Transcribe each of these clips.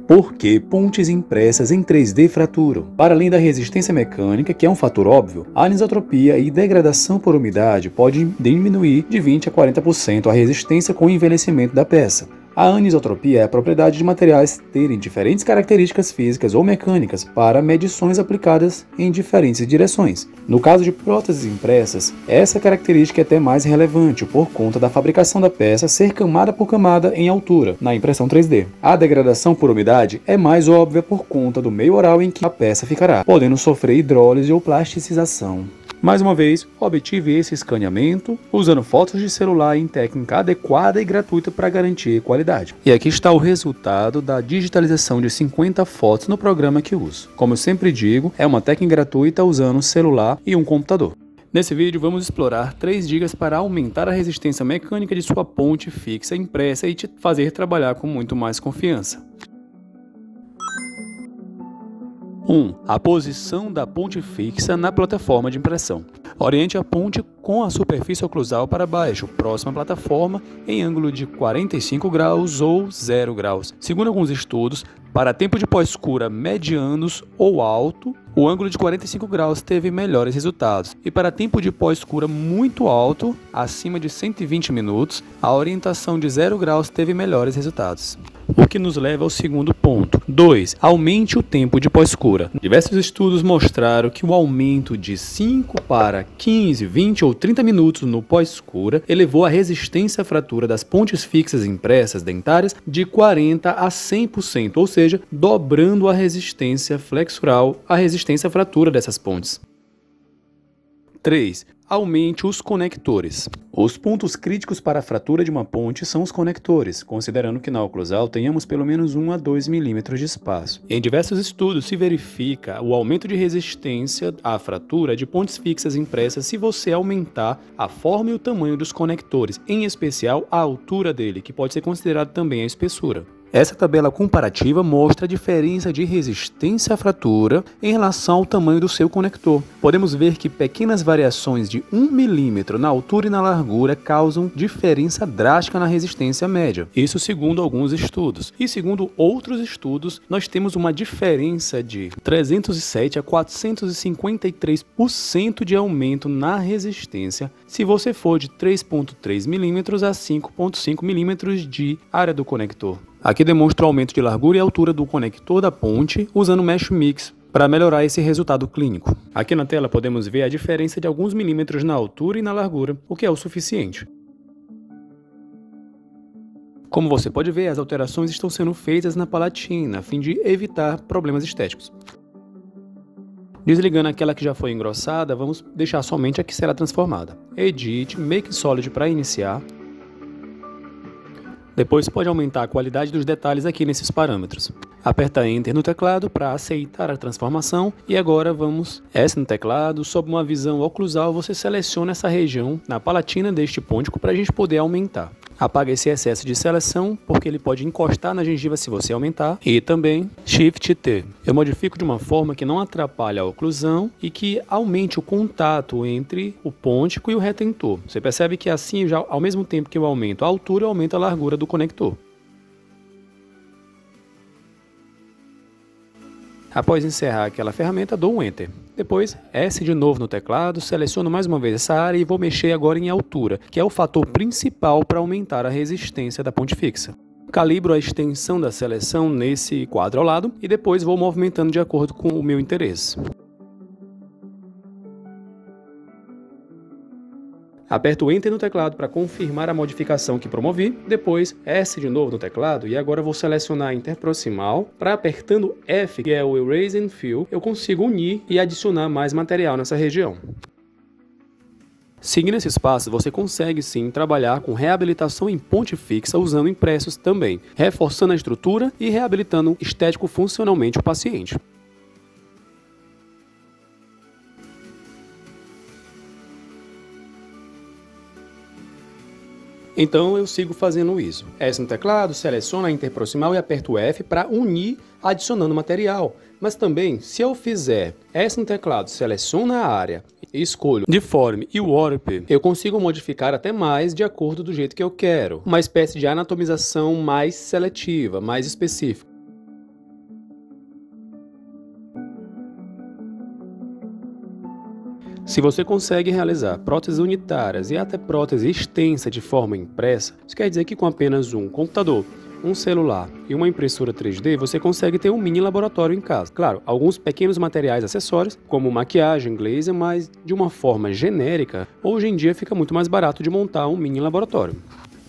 Por que pontes impressas em 3D fraturam? Para além da resistência mecânica, que é um fator óbvio, a anisotropia e degradação por umidade podem diminuir de 20 a 40% a resistência com o envelhecimento da peça. A anisotropia é a propriedade de materiais terem diferentes características físicas ou mecânicas para medições aplicadas em diferentes direções. No caso de próteses impressas, essa característica é até mais relevante por conta da fabricação da peça ser camada por camada em altura, na impressão 3D. A degradação por umidade é mais óbvia por conta do meio oral em que a peça ficará, podendo sofrer hidrólise ou plasticização. Mais uma vez, obtive esse escaneamento usando fotos de celular em técnica adequada e gratuita para garantir qualidade. E aqui está o resultado da digitalização de 50 fotos no programa que uso. Como eu sempre digo, é uma técnica gratuita usando um celular e um computador. Nesse vídeo vamos explorar 3 dicas para aumentar a resistência mecânica de sua ponte fixa impressa e te fazer trabalhar com muito mais confiança. 1. A posição da ponte fixa na plataforma de impressão. Oriente a ponte com a superfície oclusal para baixo, próxima à plataforma, em ângulo de 45 graus ou 0 graus. Segundo alguns estudos, para tempo de pós-cura medianos ou alto, o ângulo de 45 graus teve melhores resultados. E para tempo de pós-cura muito alto, acima de 120 minutos, a orientação de 0 graus teve melhores resultados. O que nos leva ao segundo ponto. 2. Aumente o tempo de pós-cura. Diversos estudos mostraram que o aumento de 5 para 15, 20 ou 30 minutos no pós-cura elevou a resistência à fratura das pontes fixas impressas dentárias de 40% a 100%, ou seja, dobrando a resistência flexural à resistência à fratura dessas pontes. 3. Aumente os conectores. Os pontos críticos para a fratura de uma ponte são os conectores, considerando que na oclusal tenhamos pelo menos 1 a 2 milímetros de espaço. Em diversos estudos se verifica o aumento de resistência à fratura de pontes fixas impressas se você aumentar a forma e o tamanho dos conectores, em especial a altura dele, que pode ser considerado também a espessura. Essa tabela comparativa mostra a diferença de resistência à fratura em relação ao tamanho do seu conector. Podemos ver que pequenas variações de 1 milímetro na altura e na largura causam diferença drástica na resistência média. Isso segundo alguns estudos. E segundo outros estudos, nós temos uma diferença de 307 a 453% de aumento na resistência se você for de 3,3 milímetros a 5,5 milímetros de área do conector. Aqui demonstra o aumento de largura e altura do conector da ponte usando o Mesh Mix para melhorar esse resultado clínico. Aqui na tela podemos ver a diferença de alguns milímetros na altura e na largura, o que é o suficiente. Como você pode ver, as alterações estão sendo feitas na palatina, a fim de evitar problemas estéticos. Desligando aquela que já foi engrossada, vamos deixar somente a que será transformada. Edit, Make Solid para iniciar. Depois pode aumentar a qualidade dos detalhes aqui nesses parâmetros. Aperta Enter no teclado para aceitar a transformação e agora vamos S no teclado, sob uma visão oclusal você seleciona essa região na palatina deste pontico para a gente poder aumentar. Apaga esse excesso de seleção porque ele pode encostar na gengiva se você aumentar e também Shift T. Eu modifico de uma forma que não atrapalhe a oclusão e que aumente o contato entre o pontico e o retentor. Você percebe que assim, já, ao mesmo tempo que eu aumento a altura, eu aumento a largura do conector. Após encerrar aquela ferramenta, dou um Enter. Depois, S de novo no teclado, seleciono mais uma vez essa área e vou mexer agora em altura, que é o fator principal para aumentar a resistência da ponte fixa. Calibro a extensão da seleção nesse quadro ao lado e depois vou movimentando de acordo com o meu interesse. Aperto Enter no teclado para confirmar a modificação que promovi, depois S de novo no teclado e agora vou selecionar a interproximal para apertando F, que é o Erase and Fill, eu consigo unir e adicionar mais material nessa região. Seguindo esses passos, você consegue sim trabalhar com reabilitação em ponte fixa usando impressos também, reforçando a estrutura e reabilitando estético-funcionalmente o paciente. Então eu sigo fazendo isso. S no teclado, seleciono a interproximal e aperto F para unir adicionando material. Mas também, se eu fizer S no teclado, seleciono a área, escolho Deform e Warp, eu consigo modificar até mais de acordo do jeito que eu quero. Uma espécie de anatomização mais seletiva, mais específica. Se você consegue realizar próteses unitárias e até prótese extensa de forma impressa, isso quer dizer que com apenas um computador, um celular e uma impressora 3D, você consegue ter um mini laboratório em casa. Claro, alguns pequenos materiais acessórios, como maquiagem, laser, mas de uma forma genérica, hoje em dia fica muito mais barato de montar um mini laboratório.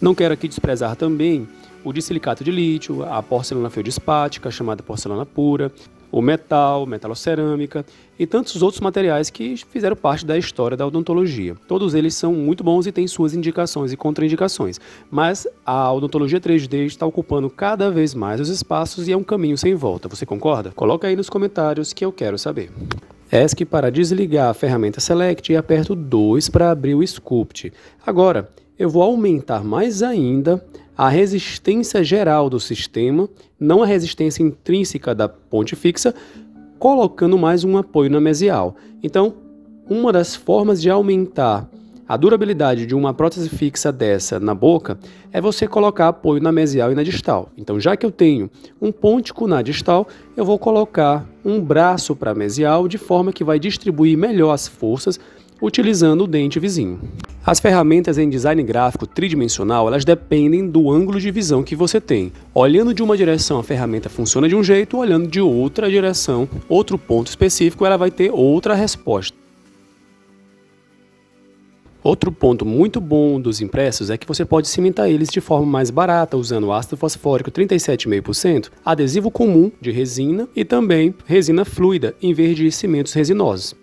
Não quero aqui desprezar também o de silicato de lítio, a porcelana feldspática, chamada porcelana pura, o metal, metalocerâmica e tantos outros materiais que fizeram parte da história da odontologia. Todos eles são muito bons e têm suas indicações e contraindicações, mas a odontologia 3D está ocupando cada vez mais os espaços e é um caminho sem volta. Você concorda? Coloca aí nos comentários que eu quero saber. ESC para desligar a ferramenta Select e aperto 2 para abrir o Sculpt. Agora, eu vou aumentar mais ainda a resistência geral do sistema, não a resistência intrínseca da ponte fixa, colocando mais um apoio na mesial. Então, uma das formas de aumentar a durabilidade de uma prótese fixa dessa na boca é você colocar apoio na mesial e na distal. Então, já que eu tenho um pôntico na distal, eu vou colocar um braço para a mesial de forma que vai distribuir melhor as forças utilizando o dente vizinho. As ferramentas em design gráfico tridimensional, elas dependem do ângulo de visão que você tem. Olhando de uma direção, a ferramenta funciona de um jeito, olhando de outra direção, outro ponto específico, ela vai ter outra resposta. Outro ponto muito bom dos impressos é que você pode cimentar eles de forma mais barata, usando ácido fosfórico 37,5%, adesivo comum de resina e também resina fluida, em vez de cimentos resinosos.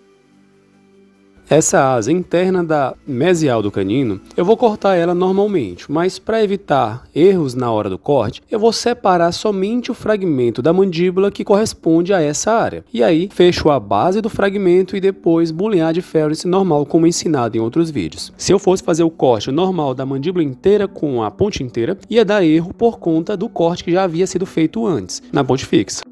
Essa asa interna da mesial do canino, eu vou cortar ela normalmente, mas para evitar erros na hora do corte, eu vou separar somente o fragmento da mandíbula que corresponde a essa área. E aí, fecho a base do fragmento e depois boolear de Ferris normal, como ensinado em outros vídeos. Se eu fosse fazer o corte normal da mandíbula inteira com a ponte inteira, ia dar erro por conta do corte que já havia sido feito antes, na ponte fixa.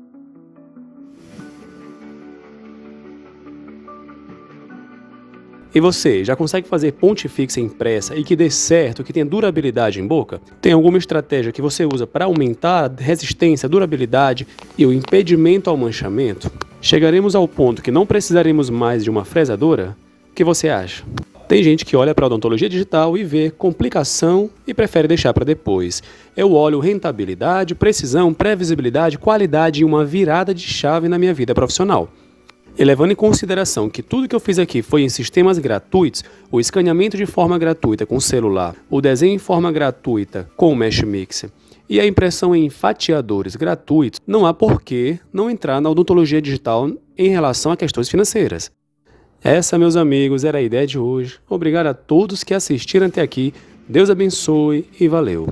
E você, já consegue fazer ponte fixa impressa e que dê certo, que tenha durabilidade em boca? Tem alguma estratégia que você usa para aumentar a resistência, a durabilidade e o impedimento ao manchamento? Chegaremos ao ponto que não precisaremos mais de uma fresadora? O que você acha? Tem gente que olha para a odontologia digital e vê complicação e prefere deixar para depois. Eu olho rentabilidade, precisão, previsibilidade, qualidade e uma virada de chave na minha vida profissional. E levando em consideração que tudo que eu fiz aqui foi em sistemas gratuitos, o escaneamento de forma gratuita com celular, o desenho em forma gratuita com o Mesh Mixer e a impressão em fatiadores gratuitos, não há por que não entrar na odontologia digital em relação a questões financeiras. Essa, meus amigos, era a ideia de hoje. Obrigado a todos que assistiram até aqui. Deus abençoe e valeu!